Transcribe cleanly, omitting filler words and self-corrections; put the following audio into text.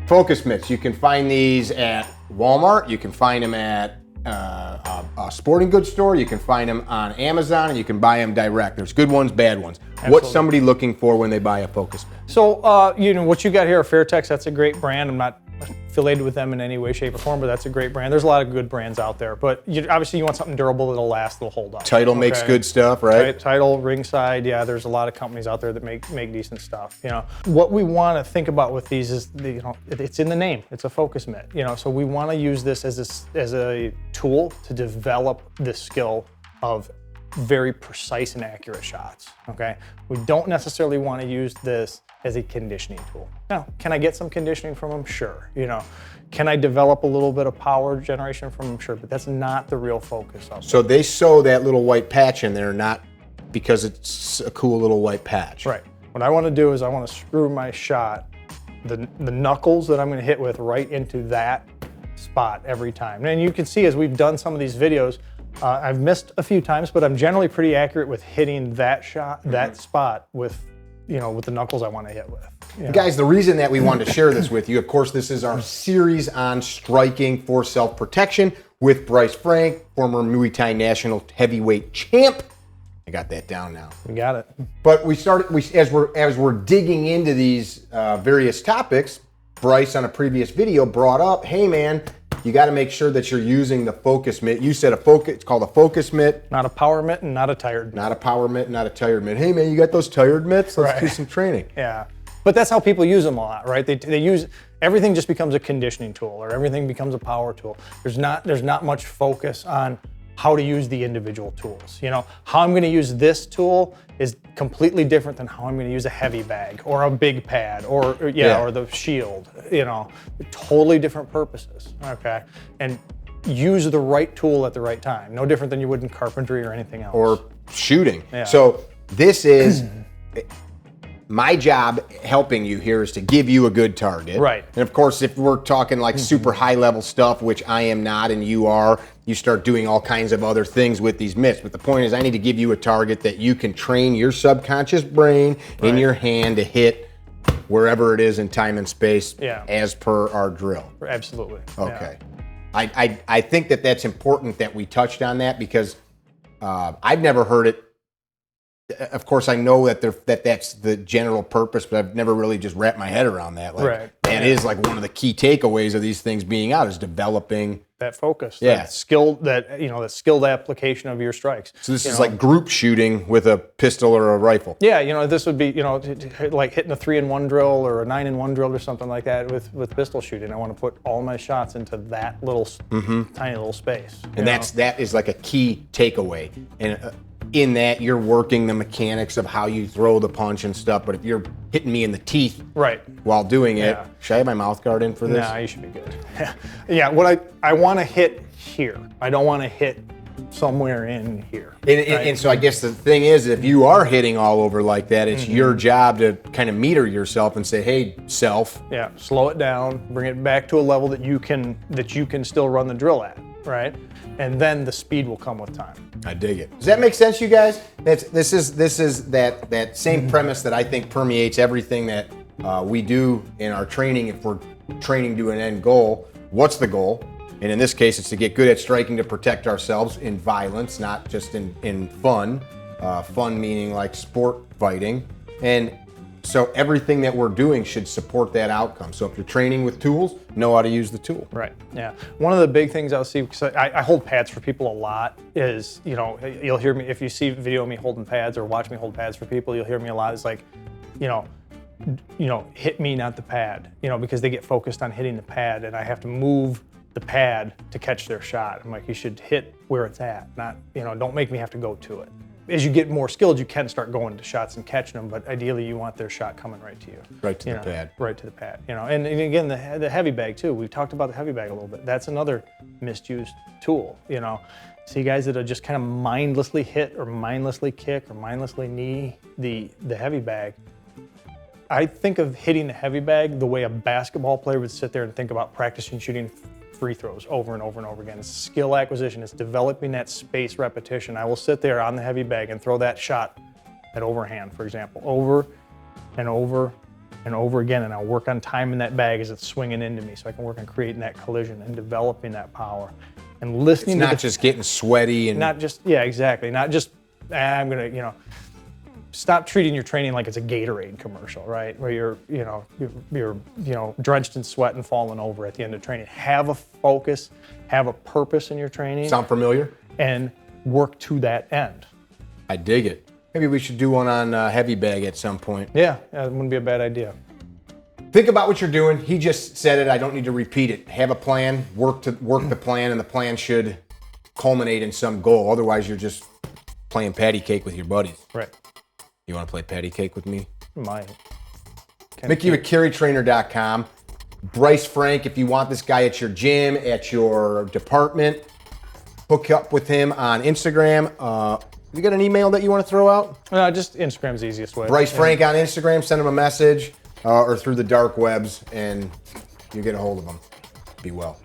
Focus mitts, you can find these at Walmart, you can find them at a sporting goods store, you can find them on Amazon, and you can buy them direct. There's good ones, bad ones. Absolutely. What's somebody looking for when they buy a focus mitt? So, you know, what you got here, Fairtex, that's a great brand. I'm not affiliated with them in any way, shape, or form, but that's a great brand. There's a lot of good brands out there, but obviously you want something durable that'll last, that'll hold up. Title makes good stuff, right? Title, Ringside, yeah, there's a lot of companies out there that make decent stuff. You know, what we want to think about with these is, you know, it's in the name. It's a focus mitt. You know, so we want to use this as a tool to develop the skill of very precise and accurate shots. Okay, we don't necessarily want to use this as a conditioning tool. Now, can I get some conditioning from them? Sure. You know, can I develop a little bit of power generation from them? Sure, but that's not the real focus of it. So they sew that little white patch in there not because it's a cool little white patch. Right. What I want to do is I want to screw my shot, the knuckles that I'm going to hit with, right into that spot every time. And you can see as we've done some of these videos, I've missed a few times, but I'm generally pretty accurate with hitting that shot, that spot with, you know, with the knuckles I want to hit with. You know? Guys, the reason that we wanted to share this with you, of course, this is our series on striking for self-protection with Bryce Franck, former Muay Thai national heavyweight champ. I got that down now. We got it. But as we're digging into these various topics, Bryce on a previous video brought up, hey man, you got to make sure that you're using the focus mitt. You said it's called a focus mitt. Not a power mitt and not a tired mitt. Not a power mitt, not a tired mitt. Hey man, you got those tired mitts? Let's do some training. Yeah, but that's how people use them a lot, right? They use, everything just becomes a conditioning tool or everything becomes a power tool. There's not much focus on how to use the individual tools. You know, how I'm gonna use this tool is completely different than how I'm gonna use a heavy bag or a big pad or the shield, you know, totally different purposes, okay? And use the right tool at the right time. No different than you would in carpentry or anything else. Or shooting. Yeah. So this is, my job helping you here is to give you a good target. Right. And of course, if we're talking like super high level stuff, which I am not and you are, you start doing all kinds of other things with these mitts. But the point is I need to give you a target that you can train your subconscious brain in your hand to hit wherever it is in time and space as per our drill. Absolutely. Okay. Yeah. I think that that's important that we touched on that because I've never heard it. Of course, I know that that's the general purpose, but I've never really just wrapped my head around that. Like, that is like one of the key takeaways of these things being out is developing that focus, that skilled application of your strikes. So this is like group shooting with a pistol or a rifle. Yeah, you know, this would be, you know, like hitting a 3-in-1 drill or a 9-in-1 drill or something like that with pistol shooting. I want to put all my shots into that little tiny little space. And that is like a key takeaway. And in that, you're working the mechanics of how you throw the punch and stuff. But if you're hitting me in the teeth while doing it, should I have my mouth guard in for this? Nah, you should be good. Yeah, what I want to hit here. I don't want to hit somewhere in here. And so I guess the thing is, if you are hitting all over like that, it's your job to kind of meter yourself and say, hey, self. Yeah, slow it down, bring it back to a level that you can still run the drill at, right? And then the speed will come with time. I dig it. Does that make sense, you guys? This is that same premise that I think permeates everything that we do in our training. If we're training to an end goal, what's the goal? And in this case, it's to get good at striking to protect ourselves in violence, not just in fun. Fun meaning like sport fighting. And so everything that we're doing should support that outcome. So if you're training with tools, know how to use the tool. Right, yeah. One of the big things I'll see, because I hold pads for people a lot, is, you know, you'll hear me, if you see video of me holding pads or watch me hold pads for people, you'll hear me a lot. It's like, you know, hit me, not the pad, you know, because they get focused on hitting the pad and I have to move the pad to catch their shot. I'm like, you should hit where it's at, not, you know, don't make me have to go to it. As you get more skilled, you can start going to shots and catching them, but ideally you want their shot coming right to you. Right to the pad. Right to the pad, you know. And again, the heavy bag too. We've talked about the heavy bag a little bit. That's another misused tool, you know. See guys that are just kind of mindlessly hit or mindlessly kick or mindlessly knee the heavy bag. I think of hitting the heavy bag the way a basketball player would sit there and think about practicing shooting free throws over and over and over again. It's skill acquisition. It's developing that space repetition. I will sit there on the heavy bag and throw that shot at overhand, for example, over and over and over again, and I'll work on timing that bag as it's swinging into me, so I can work on creating that collision and developing that power. And listening It's to not just getting sweaty and not just, yeah, exactly. Not just, I'm gonna, stop treating your training like it's a Gatorade commercial, right? Where you're drenched in sweat and falling over at the end of training. Have a focus, have a purpose in your training. Sound familiar? And work to that end. I dig it. Maybe we should do one on heavy bag at some point. Yeah, that wouldn't be a bad idea. Think about what you're doing. He just said it. I don't need to repeat it. Have a plan, work the plan, and the plan should culminate in some goal. Otherwise, you're just playing patty cake with your buddies. Right. You want to play patty cake with me? Might. Mickey at CarryTrainer.com. Bryce, Franck, if you want this guy at your gym, at your department, hook up with him on Instagram. You got an email that you want to throw out? Just Instagram's the easiest way. Bryce Franck on Instagram. Send him a message or through the dark webs, and you get a hold of him. Be well.